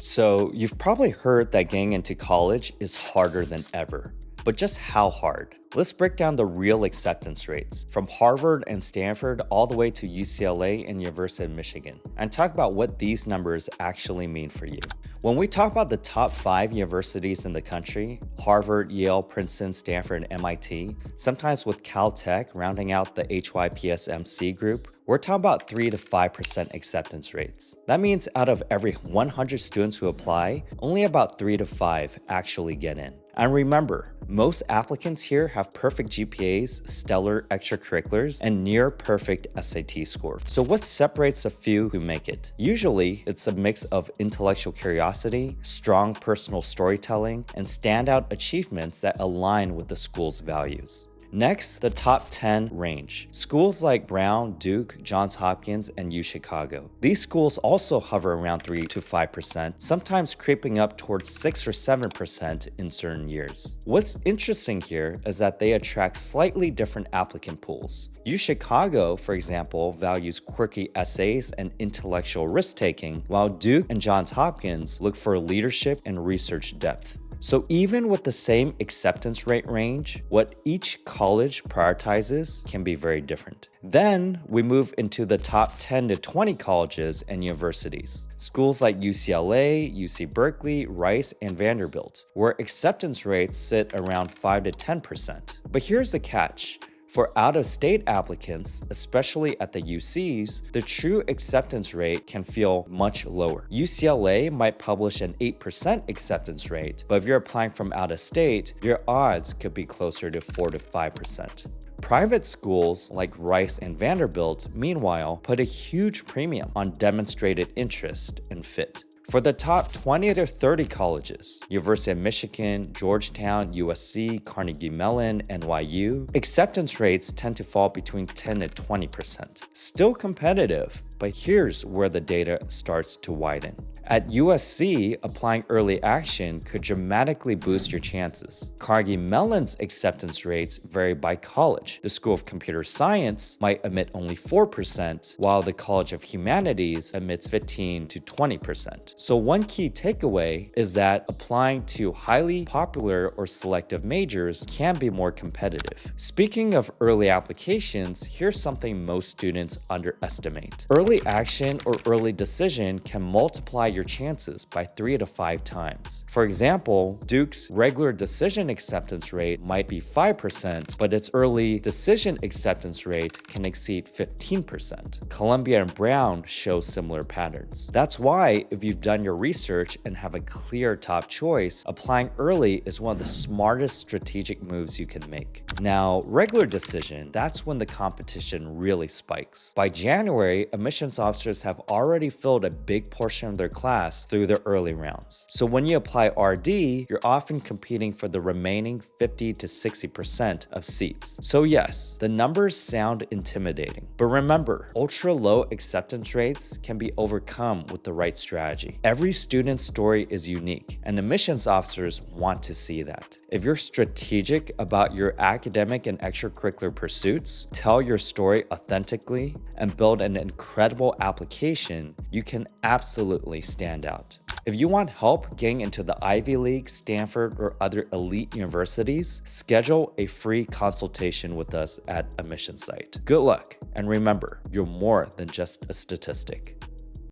So, you've probably heard that getting into college is harder than ever. But just how hard? Let's break down the real acceptance rates from Harvard and Stanford all the way to UCLA and University of Michigan, and talk about what these numbers actually mean for you. When we talk about the top 5 universities in the country, Harvard, Yale, Princeton, Stanford, and MIT, sometimes with Caltech rounding out the HYPSM group, we're talking about 3 to 5% acceptance rates. That means out of every 100 students who apply, only about 3 to 5 actually get in. And remember, most applicants here have perfect GPAs, stellar extracurriculars, and near perfect SAT scores. So what separates a few who make it? Usually, it's a mix of intellectual curiosity, strong personal storytelling, and standout achievements that align with the school's values. Next, the top 10 range. Schools like Brown, Duke, Johns Hopkins, and U Chicago. These schools also hover around 3 to 5%, sometimes creeping up towards 6 or 7% in certain years. What's interesting here is that they attract slightly different applicant pools. U Chicago, for example, values quirky essays and intellectual risk-taking, while Duke and Johns Hopkins look for leadership and research depth. So even with the same acceptance rate range, what each college prioritizes can be very different. Then we move into the top 10 to 20 colleges and universities. Schools like UCLA, UC Berkeley, Rice, and Vanderbilt, where acceptance rates sit around 5 to 10%. But here's the catch. For out-of-state applicants, especially at the UCs, the true acceptance rate can feel much lower. UCLA might publish an 8% acceptance rate, but if you're applying from out of state, your odds could be closer to 4 to 5%. Private schools like Rice and Vanderbilt, meanwhile, put a huge premium on demonstrated interest and fit. For the top 20 to 30 colleges, University of Michigan, Georgetown, USC, Carnegie Mellon, NYU, acceptance rates tend to fall between 10 to 20%. Still competitive, but here's where the data starts to widen. At USC, applying early action could dramatically boost your chances. Carnegie Mellon's acceptance rates vary by college. The School of Computer Science might admit only 4%, while the College of Humanities admits 15 to 20%. So one key takeaway is that applying to highly popular or selective majors can be more competitive. Speaking of early applications, here's something most students underestimate. Early action or early decision can multiply your chances by 3 to 5 times. For example, Duke's regular decision acceptance rate might be 5%, but its early decision acceptance rate can exceed 15%. Columbia and Brown show similar patterns. That's why, if you've done your research and have a clear top choice, applying early is one of the smartest strategic moves you can make. Now, regular decision, that's when the competition really spikes. By January, admissions officers have already filled a big portion of their class through the early rounds. So when you apply RD, you're often competing for the remaining 50 to 60% of seats. So yes, the numbers sound intimidating, but remember, ultra-low acceptance rates can be overcome with the right strategy. Every student's story is unique, and admissions officers want to see that. If you're strategic about your academic and extracurricular pursuits, tell your story authentically, and build an incredible application, you can absolutely stand out. If you want help getting into the Ivy League, Stanford, or other elite universities, schedule a free consultation with us at Admission Site. Good luck, and remember, you're more than just a statistic.